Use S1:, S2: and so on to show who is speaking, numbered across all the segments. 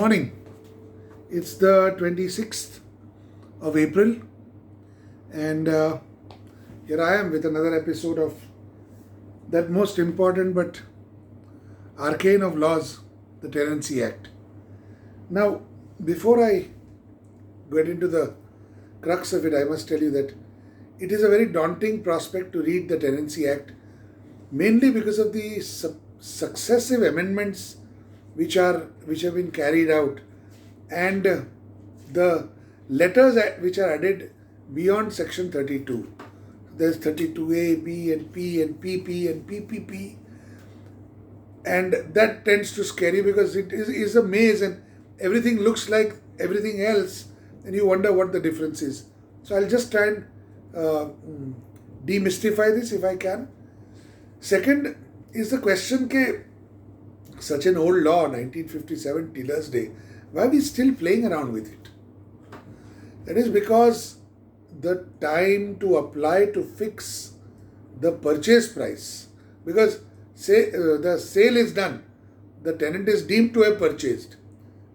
S1: morning. It's the 26th of April, and here I am with another episode of that most important but arcane of laws, the Tenancy Act. Now, before I get into the crux of it, I must tell you that it is a very daunting prospect to read the Tenancy Act, mainly because of the successive amendments which have been carried out, and the letters which are added beyond section 32. There's 32A, B and P and PP and PPP, and that tends to scare you because it is a maze and everything looks like everything else and you wonder what the difference is. So I'll just try and demystify this if I can. Second is the question that such an old law, 1957 Tiller's Day, why are we still playing around with it? That is because the time to apply to fix the purchase price, because say the sale is done, the tenant is deemed to have purchased,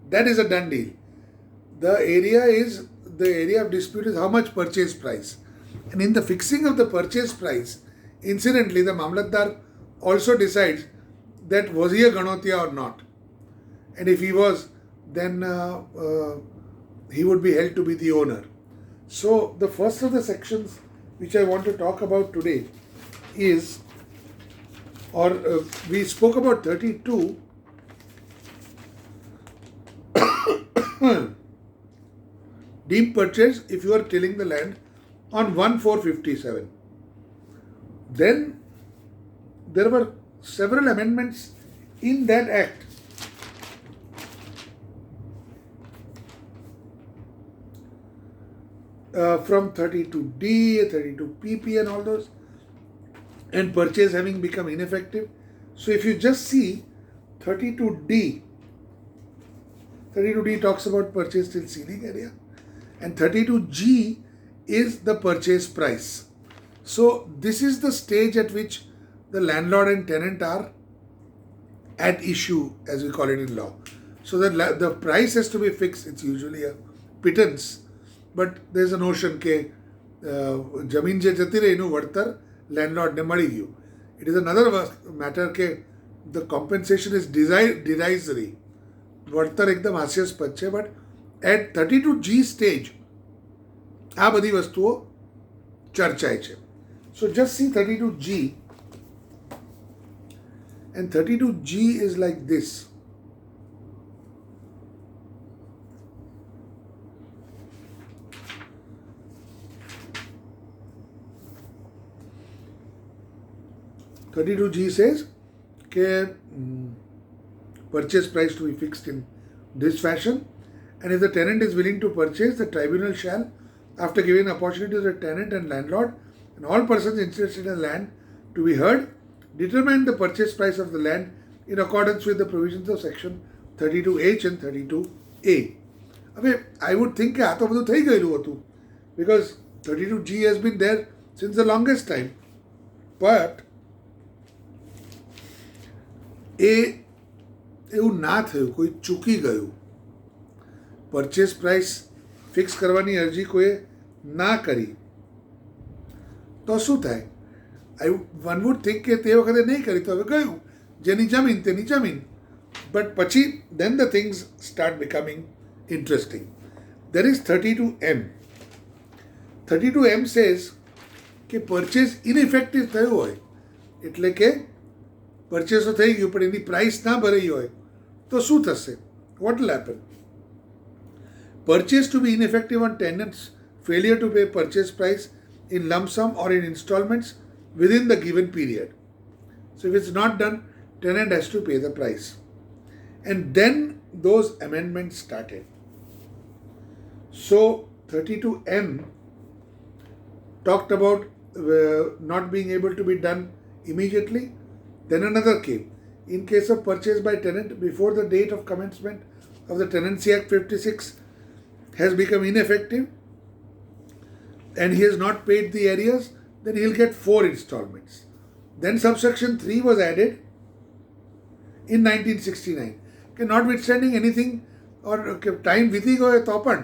S1: that is a done deal. The area of dispute is how much purchase price. And in the fixing of the purchase price, incidentally, the Mamlatdar also decides that was he a Ganotia or not. And if he was, then he would be held to be the owner. So the first of the sections which I want to talk about today is, we spoke about 32. Deemed purchase if you are tilling the land on 1/4/57. Then there were several amendments in that act. From 32D, 32PP and all those, and purchase having become ineffective. So if you just see 32D talks about purchase till ceiling area, and 32G is the purchase price. So this is the stage at which the landlord and tenant are at issue, as we call it in law. So that the price has to be fixed. It's usually a pittance, but there's a notion that jameen je jati rahi nu vartar landlord ne mali gyu. It is another matter that the compensation is derisory. Vartar ekdam હાસ્યાસ્પદ છે, but at 32G stage આ બધી વસ્તુઓ ચર્ચાય છે. So just see 32G, and 32G is like this. (32G) says that purchase price to be fixed in this fashion, and if the tenant is willing to purchase, the tribunal shall, after giving opportunity to the tenant and landlord and all persons interested in the land to be heard, determine the purchase price of the land in accordance with the provisions of section 32H and 32A. I would think that આ તો બધું થઈ ગયેલું હતું, because 32G has been there since the longest time. But એવું ના થયું, કોઈ ચૂકી ગયું. પરચેસ પ્રાઇસ ફિક્સ કરવાની અરજી કોઈએ ના કરી તો શું થાય? વન વુડ થિંક કે તે વખતે નહીં કરી તો હવે ગયું, જેની જમીન તેની જમીન. બટ પછી then the things start becoming interesting. There is 32M. 32M says કે પરચેસ ઇનઇફેક્ટિવ થયું હોય, એટલે કે પરચેસો થઈ ગયું પણ એની પ્રાઇસ ના ભરાઈ હોય તો શું થશે? What will happen? Purchase to be ineffective on tenant's failure to pay purchase price in lump sum or in installments within the given period. So if it's not done, tenant has to pay the price. And then those amendments started. So 32M talked about not being able to be done immediately. Then another came. In case of purchase by tenant before the date of commencement of the Tenancy Act 56 has become ineffective and he has not paid the arrears, then he'll get 4 installments. Then subsection 3 was added in 1969. Okay, notwithstanding anything or time વીતી ગયો તો પણ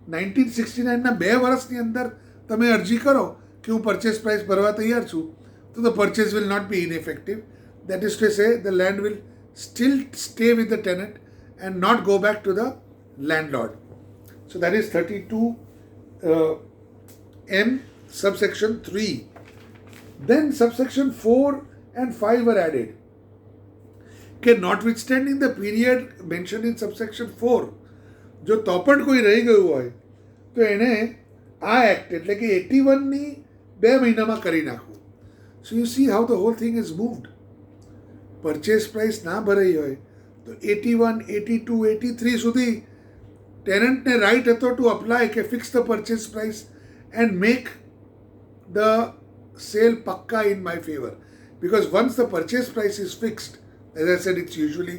S1: 1969ના 2 વર્ષની અંદર તમે અરજી કરો કે હું પરચેસ પ્રાઇસ ભરવા તૈયાર છું, તો the purchase will not be ineffective. That is to say the land will still stay with the tenant and not go back to the landlord. So that is 32 M subsection 3. Then subsection 4 and 5 were added. Okay, notwithstanding the period mentioned in subsection 4, જો તો પણ કોઈ રહી ગયું હોય તો એને આ એક્ટ એટલે કે 81ની 2 મહિનામાં કરી નાખવું. So you see how the whole thing is moved. Purchase price ના ભરાઈ હોય તો 81, 82, 83 સુધી ટેનન્ટને રાઇટ હતો ટુ અપ્લાય કે fix the purchase price and make the sale પક્કા in my favour. Because once the purchase price is fixed, as I said, it's usually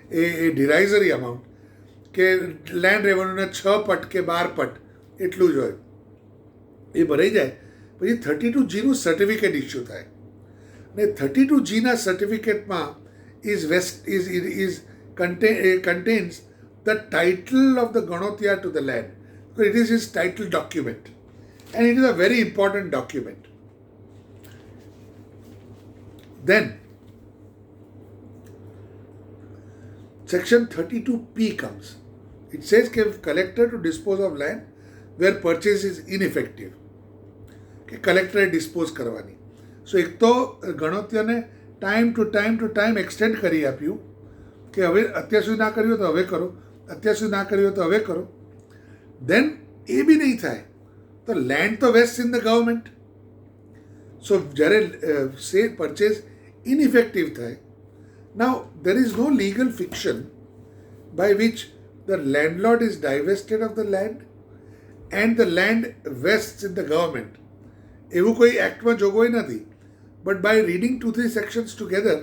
S1: a derisory amount, કે લેન્ડ રેવન્યુના 6 પટ કે 12 પટ એટલું જ હોય, એ ભરાઈ જાય પછી 32Gનું સર્ટિફિકેટ ઇસ્યુ થાય. અને 32Gના સર્ટિફિકેટમાં contains the title of the Ganotia to the land. So it is his title document, and it is a very important document. Then section 32P comes. It says કે collector to dispose of land where purchase is ineffective, કે કલેક્ટરે dispose કરવાની. સો એક તો ગણોત્યને time to time extend કરી આપ્યું કે હવે અત્યાર સુધી ના કર્યું તો હવે કરો, અત્યાર સુધી ના કર્યું તો હવે કરો. દેન એ બી નહીં થાય તો લેન્ડ તો વેસ્ટ ઇન ધ ગવર્મેન્ટ. સો જ્યારે પરચેસ ineffective થાય, now there is no legal fiction by which the landlord is divested of the land and the land vests in the government. એવું કોઈ એક્ટમાં જોગવાઈ નથી. But by reading 2-3 sections together,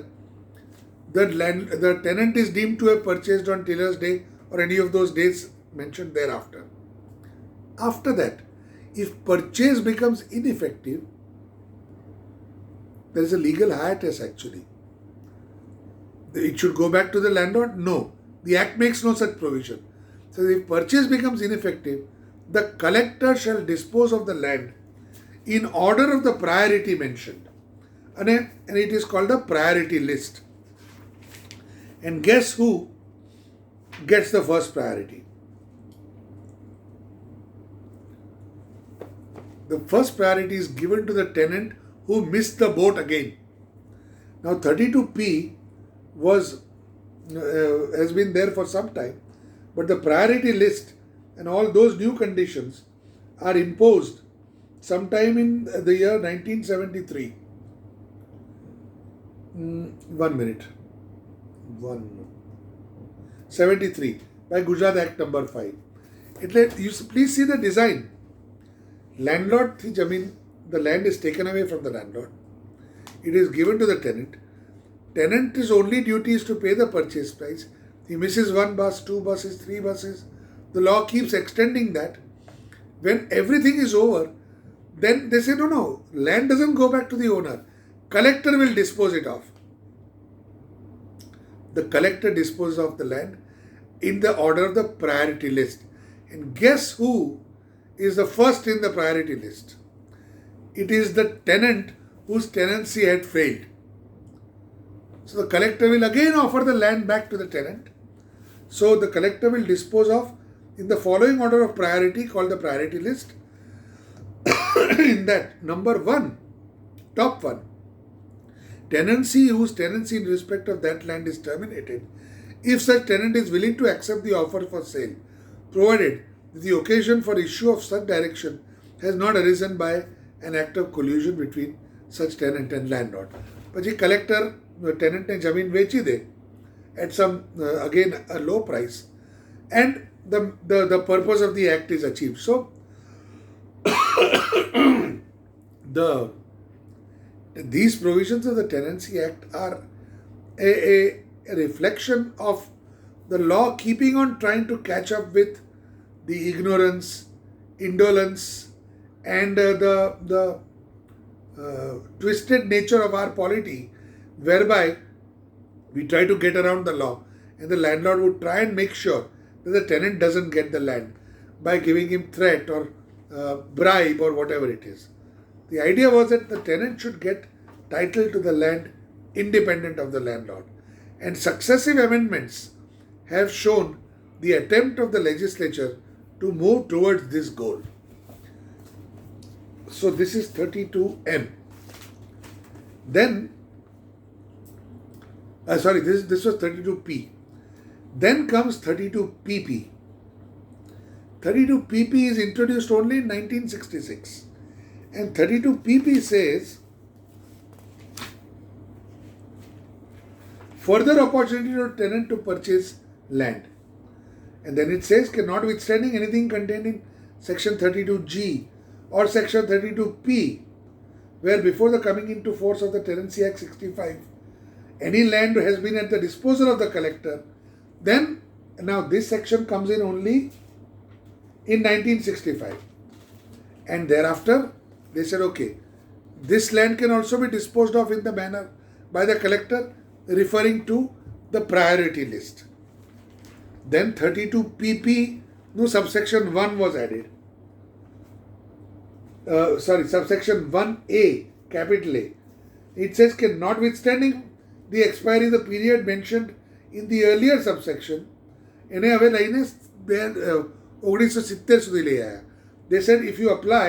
S1: the tenant is deemed to have purchased on Tiller's Day or any of those days mentioned thereafter. After that, if purchase becomes ineffective, there is a legal hiatus actually. It should go back to the landlord? No. The Act makes no such provision. So if purchase becomes ineffective, the collector shall dispose of the land in order of the priority mentioned. And it is called the priority list. And guess who gets the first priority? The first priority is given to the tenant who missed the boat again. Now 32P has been there for some time, but the priority list and all those new conditions are imposed sometime in the year 1973. 73 by Gujarat Act number 5. You please see the design. Landlord thi jamin, the land is taken away from the landlord. It is given to the tenant. Tenant's only duty is to pay the purchase price. He misses 1 bus, 2 buses, 3 buses. The law keeps extending that. When everything is over, then they say, no, land doesn't go back to the owner. Collector will dispose it off. The collector disposes of the land in the order of the priority list. And guess who is the first in the priority list? It is the tenant whose tenancy had failed. So the collector will again offer the land back to the tenant. So the collector will dispose of in the following order of priority called the priority list. In that, number 1, top 1, tenancy whose tenancy in respect of that land is terminated, if such tenant is willing to accept the offer for sale, provided that the occasion for issue of such direction has not arisen by an act of collusion between such tenant and landlord. પછી collector tenantને જમીન વેચી દે at some again a low price, and the purpose of the act is achieved. So these provisions of the Tenancy Act are a reflection of the law keeping on trying to catch up with the ignorance, indolence, and the twisted nature of our polity, whereby we try to get around the law, and the landlord would try and make sure that the tenant doesn't get the land by giving him threat or bribe or whatever it is. The idea was that the tenant should get title to the land independent of the landlord. And successive amendments have shown the attempt of the legislature to move towards this goal. So this is 32M. Then, this was 32P. Then comes 32PP. 32PP is introduced only in 1966. And 32PP says, further opportunity to tenant to purchase land. And then it says, notwithstanding anything contained in section 32G or section 32P, where before the coming into force of the Tenancy Act 65, any land has been at the disposal of the collector, then now this section comes in only in 1965. And thereafter, they said, okay, this land can also be disposed of in the manner by the collector, referring to the priority list. Then 32PP, subsection 1 was added. Subsection 1A, capital A. It says, notwithstanding the expiry of the period mentioned in the earlier subsection, એને હવે લઈને 1970 સુધી લઈ આવ્યા. They said if you apply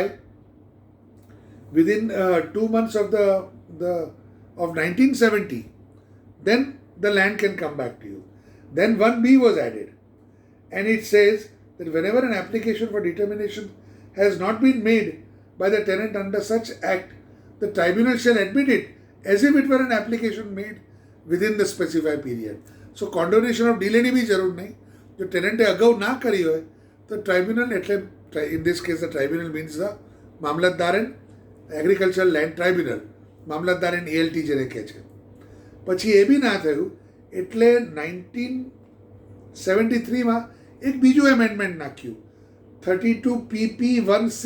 S1: within 2 months of 1970, then the land can come back to you. Then 1B was added, and it says that whenever an application for determination has not been made by the tenant under such act, the tribunal shall admit it as if it were an application made within the specified period. So condonation of delay ની બી જરૂર નહીં. જો ટેનન્ટે અગાઉ ના કરી હોય તો tribunal, એટલે in this case the tribunal means the Mamlatdar and agriculture land tribunal, Mamlatdar and ALT જેને કહે છે. પછી એ બી ના થયું એટલે 1973માં એક બીજું એમેન્ડમેન્ટ નાખ્યું, 32PP1C.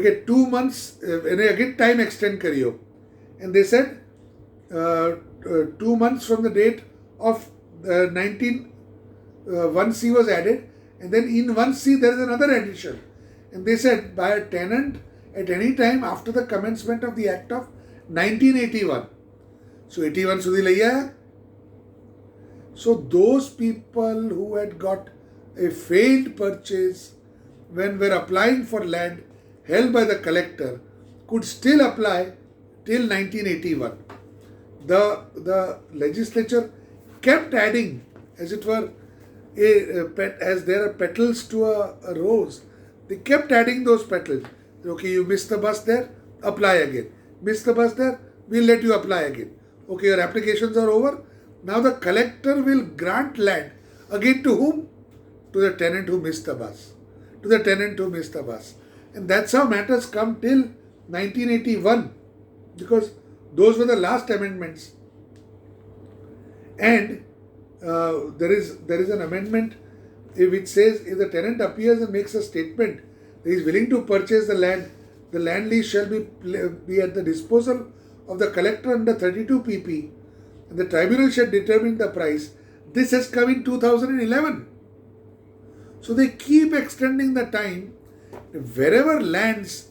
S1: કે 2 months એને અગેન ટાઈમ એક્સટેન્ડ કર્યો. And they said 2 months from the date of 1C was added, and then in 1C there is another addition, and they said by a tenant at any time after the commencement of the act of 1981. So 81 સુધી લઈ આવ્યા. So those people who had got a failed purchase when were applying for land held by the collector could still apply till 1981. The legislature kept adding, as it were, as there are petals to a rose, they kept adding those petals. Okay, you missed the bus there, apply again. Missed the bus there, we'll let you apply again. Okay, your applications are over. Now the collector will grant land again to whom? To the tenant who missed the bus. To the tenant who missed the bus. And that's how matters come till 1981, because those were the last amendments. And there is an amendment which says if the tenant appears and makes a statement that he is willing to purchase the land lease shall be at the disposal of the collector under 32PP, and the tribunal shall determine the price. This has come in 2011. So they keep extending the time. Wherever lands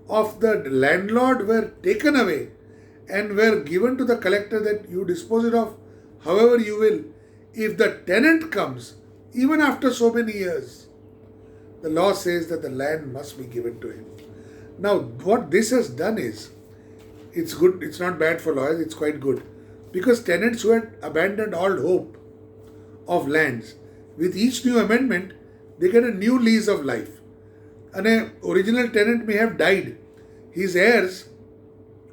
S1: of the landlord were taken away and were given to the collector that you dispose it of however you will, if the tenant comes, even after so many years, the law says that the land must be given to him. Now, what this has done is, it's good, it's not bad for lawyers, it's quite good. Because tenants who had abandoned all hope of lands, with each new amendment, they get a new lease of life. And an original tenant may have died. His heirs,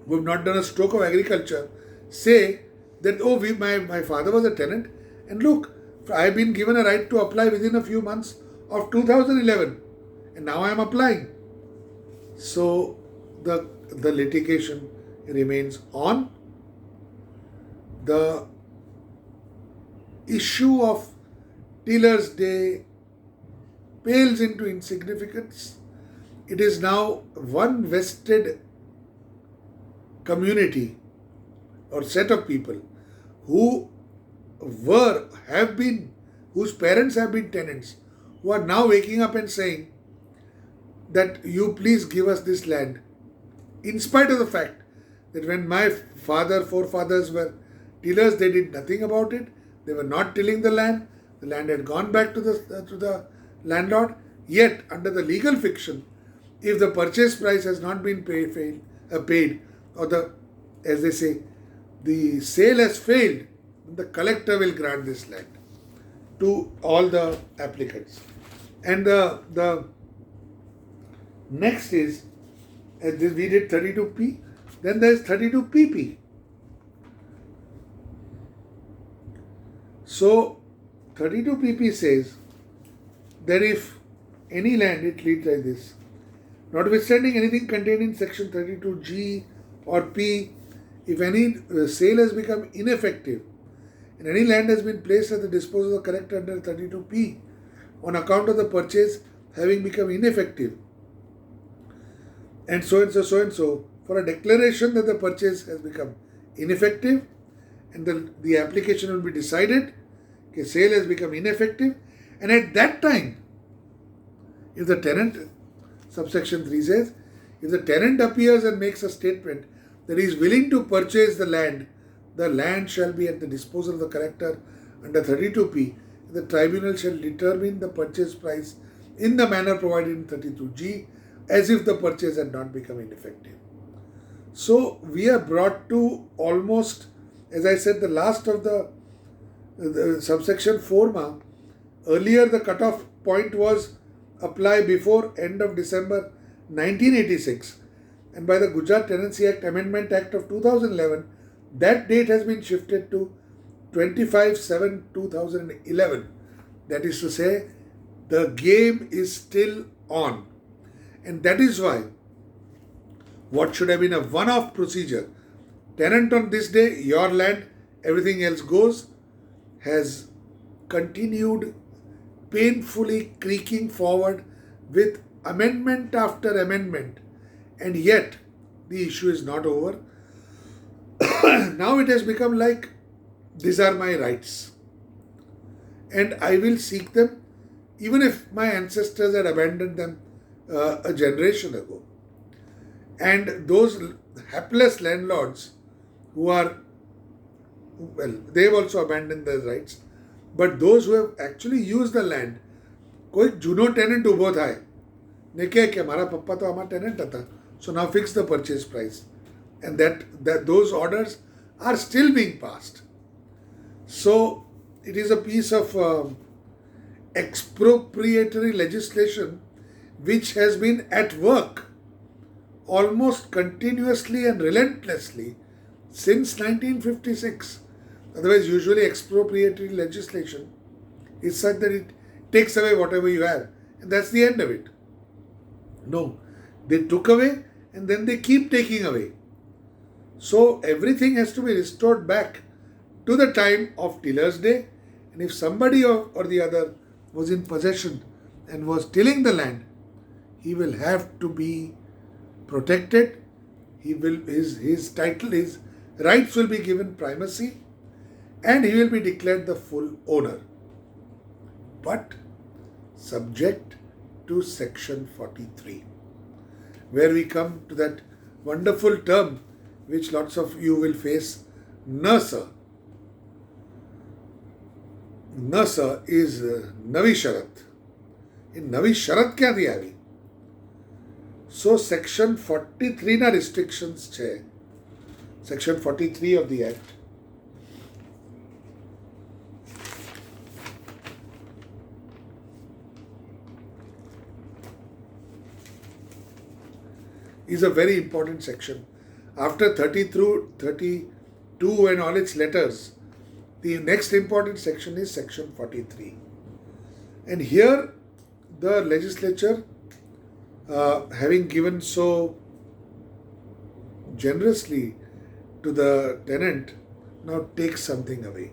S1: who have not done a stroke of agriculture, say that, my father was a tenant, and look, I have been given a right to apply within a few months of 2011, and now I am applying. So the litigation remains on. The issue of Tiller's Day pales into insignificance. It is now one vested community or set of people who have been whose parents have been tenants, who are now waking up and saying that you please give us this land, in spite of the fact that when my forefathers were tillers, they did nothing about it. They were not tilling the land. The land had gone back to the landlord. Yet, under the legal fiction, if the purchase price has not been paid, or as they say, the sale has failed, the collector will grant this land to all the applicants. And the next is, we did 32P, then there is 32PP. So 32PP says that if any land, it reads like this: notwithstanding anything contained in section 32G or P, if any sale has become ineffective and any land has been placed at the disposal of the collector under 32P on account of the purchase having become ineffective, and so and so, for a declaration that the purchase has become ineffective, and the application will be decided, okay, sale has become ineffective, and at that time, if the tenant, subsection 3 says, if the tenant appears and makes a statement that he is willing to purchase the land shall be at the disposal of the collector under 32P. The tribunal shall determine the purchase price in the manner provided in 32G, as if the purchase had not become ineffective. So we are brought to almost, as I said, the last of the subsection 4 earlier the cutoff point was apply before end of December 1986, and by the Gujarat Tenancy Act Amendment Act of 2011, that date has been shifted to 25/7/2011. That is to say, the game is still on, and that is why what should have been a one-off procedure, tenant on this day, your land, everything else goes, has continued painfully creaking forward with amendment after amendment, and yet the issue is not over. Now it has become like, these are my rights and I will seek them even if my ancestors had abandoned them a generation ago. And those hapless landlords who are, well, they have also abandoned their rights, but those who have actually used the land, कोई Juno tenant उभो थाय ने कहे कि हमारा पप्पा तो हमारा tenant था, so now fix the purchase price, and that those orders are still being passed. So it is a piece of expropriatory legislation which has been at work almost continuously and relentlessly since 1956. Otherwise, usually expropriatory legislation is such that it takes away whatever you have, and that's the end of it. No, they took away and then they keep taking away. So everything has to be restored back to the time of tiller's day, and if somebody or the other was in possession and was tilling the land, he will have to be protected. He will his title, his rights will be given primacy, and he will be declared the full owner, but subject to section 43, where we come to that wonderful term which lots of you will face, NSR. NSR is Navi Sharat. In Navi Sharat क्या दिया अभी? So section 43 ना restrictions छे. Section 43 of the Act is a very important section. After 30 through 32 and all its letters, the next important section is section 43. And here the legislature, having given so generously to the tenant, now takes something away.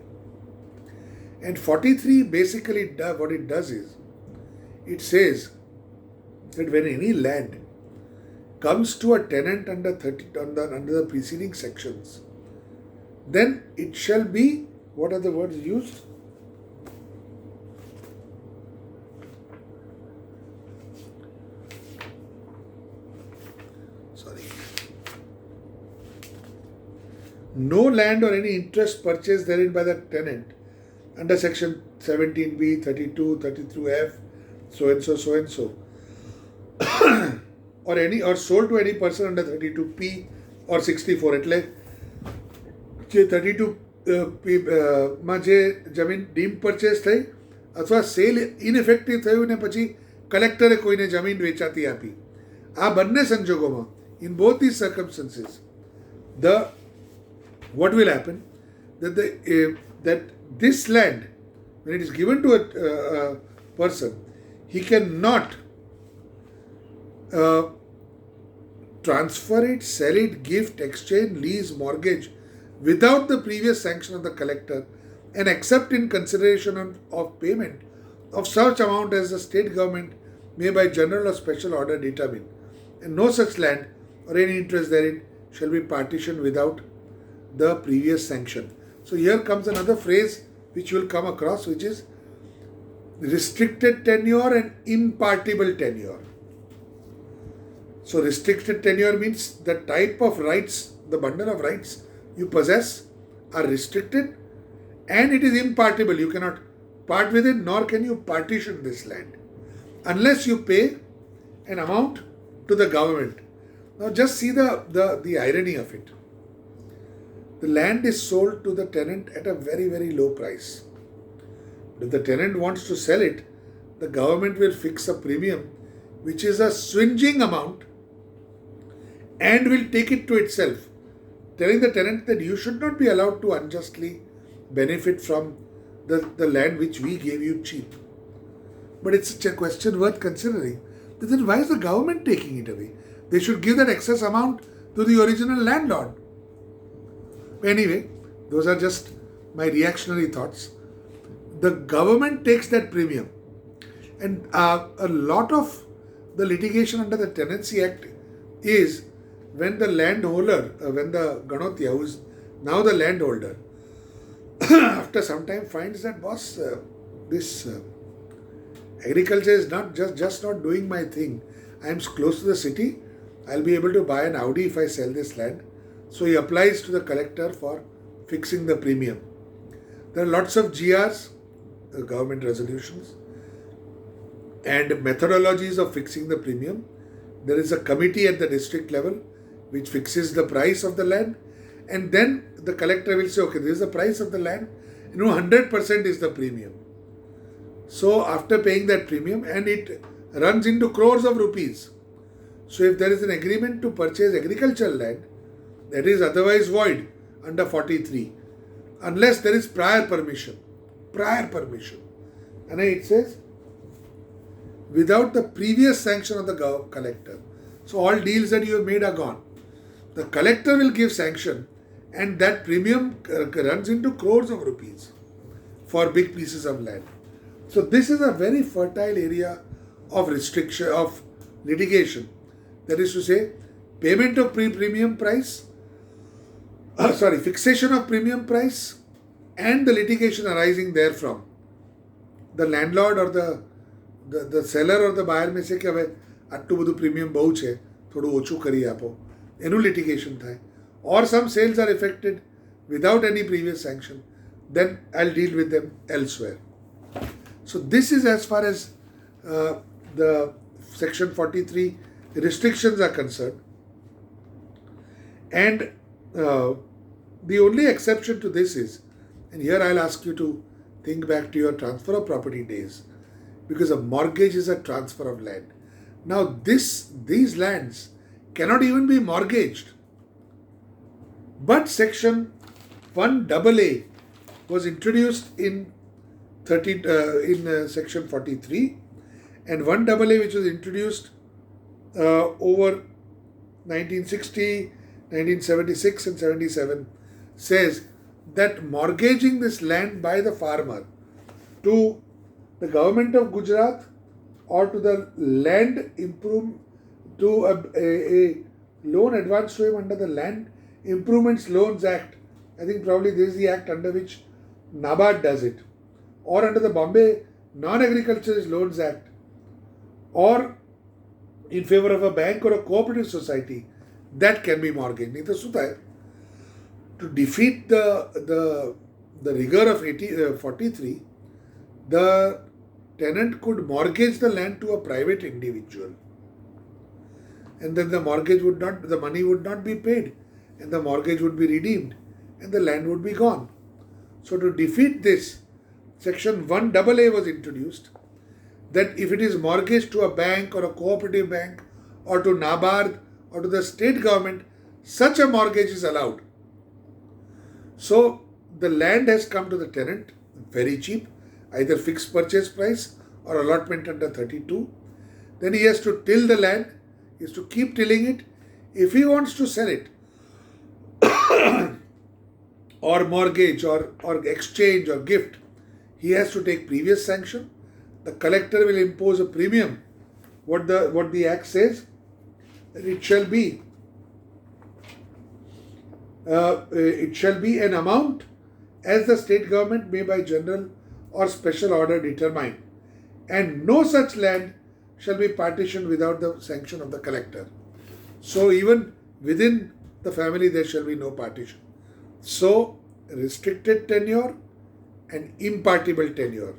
S1: And 43 basically what it does is, it says that when any land comes to a tenant under the preceding sections, then it shall be, what are the words used? no land or any interest purchased therein by the tenant under section 17B, 32, 33F, so and so, so and so, or sold to any person under 32P or 64. એટલે જે 32P માં જે જમીન dim purchase થઈ અથવા cell ઇનઇફેક્ટિવ થયું ને પછી કલેક્ટરે કોઈને જમીન વેચાતી આપી, આ બંને સંજોગોમાં, in both these circumstances, what will happen, that this land, when it is given to a person, he cannot transfer it, sell it, gift, exchange, lease, mortgage without the previous sanction of the collector, and except in consideration of payment of such amount as the state government may by general or special order determine, and no such land or any interest therein shall be partitioned without the previous sanction. So here comes another phrase which you will come across, which is restricted tenure and impartible tenure. So restricted tenure means the type of rights, the bundle of rights you possess are restricted, and it is impartible. You cannot part with it, nor can you partition this land unless you pay an amount to the government. Now just see the irony of it. The land is sold to the tenant at a very, very low price. But if the tenant wants to sell it, the government will fix a premium which is a swinging amount and will take it to itself, telling the tenant that you should not be allowed to unjustly benefit from the land which we gave you cheap. But it's such a question worth considering. Then why is the government taking it away? They should give that excess amount to the original landlord. Anyway, those are just my reactionary thoughts. The government takes that premium, and a lot of the litigation under the Tenancy Act is when the landholder, when the Ganotia, who is now the landholder, after some time finds that, boss, this agriculture is not just not doing my thing. I am close to the city. I'll be able to buy an Audi if I sell this land. So he applies to the collector for fixing the premium. There are lots of GRs, government resolutions, and methodologies of fixing the premium. There is a committee at the district level which fixes the price of the land, and then the collector will say, okay, this is the price of the land, 100% is the premium. So after paying that premium, and it runs into crores of rupees. So if there is an agreement to purchase agricultural land, that is otherwise void under 43, unless there is prior permission. And it says, without the previous sanction of the collector. So all deals that you have made are gone. The collector will give sanction, and that premium runs into crores of rupees for big pieces of land. So this is a very fertile area of restriction, of litigation. That is to say, payment of premium price, fixation of premium price, and the litigation arising therefrom. The landlord or the seller or the buyer may say कि હવે આટલું બધું premium બહુ છે, થોડું ઓછું કરી આપો, એનું litigation થાય. Or some sales are effected without any previous sanction, then I'll deal with them elsewhere. So this is as far as the section 43 restrictions are concerned. And the only exception to this is, and here I'll ask you to think back to your transfer of property days, because a mortgage is a transfer of land. Now these lands cannot even be mortgaged. But section 1AA was introduced in section 43, and 1AA, which was introduced over 1960, 1976 and 77, says that mortgaging this land by the farmer to the government of Gujarat or to the land to a loan advanced to him under the Land Improvements Loans Act. I think probably this is the act under which NABARD does it, or under the Bombay Non-Agricultural Loans Act, or in favor of a bank or a cooperative society, that can be mortgaged. नहीं तो શું થાય? To defeat the rigor of 43, the tenant could mortgage the land to a private individual, and then the money would not be paid, and the mortgage would be redeemed, and the land would be gone. So to defeat this, Section 1AA was introduced, that if it is mortgaged to a bank or a cooperative bank or to NABARD or to the state government, such a mortgage is allowed. So the land has come to the tenant very cheap, either fixed purchase price or allotment under 32. Then he has to till the land, he has to keep tilling it. If he wants to sell it or mortgage or exchange or gift, he has to take previous sanction. The collector will impose a premium. What the Act says, that it shall be an amount as the state government may by general or special order determine, and no such land shall be partitioned without the sanction of the collector. So even within the family there shall be no partition. So restricted tenure and impartible tenure.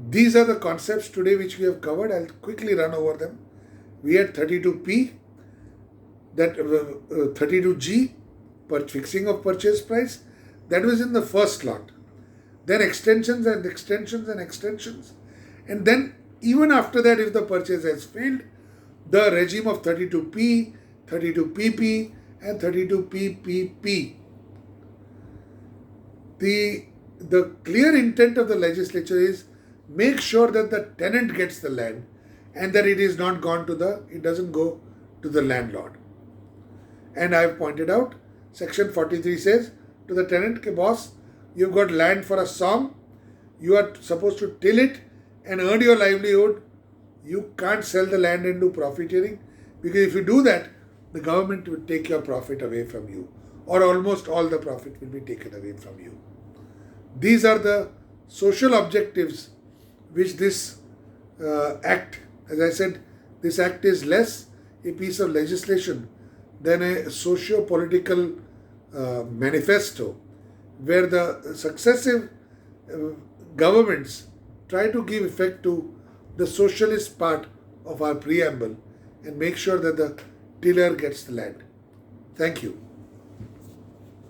S1: These are the concepts today which we have covered. I'll quickly run over them. We had 32P, that 32G, fixing of purchase price, that was in the first lot. Then extensions and extensions and extensions. And then even after that, if the purchase has failed, the regime of 32P, 32PP and 32PPP. The clear intent of the legislature is make sure that the tenant gets the land and that it doesn't go to the landlord. And I have pointed out, Section 43 says to the tenant, "Ke boss, you've got land for a song, you are supposed to till it and earn your livelihood. You can't sell the land and do profiteering, because if you do that, the government will take your profit away from you, or almost all the profit will be taken away from you." These are the social objectives which this act, as I said, this act is less a piece of legislation than a socio-political manifesto, where the successive governments try to give effect to the socialist part of our preamble and make sure that the tiller gets the land. Thank you.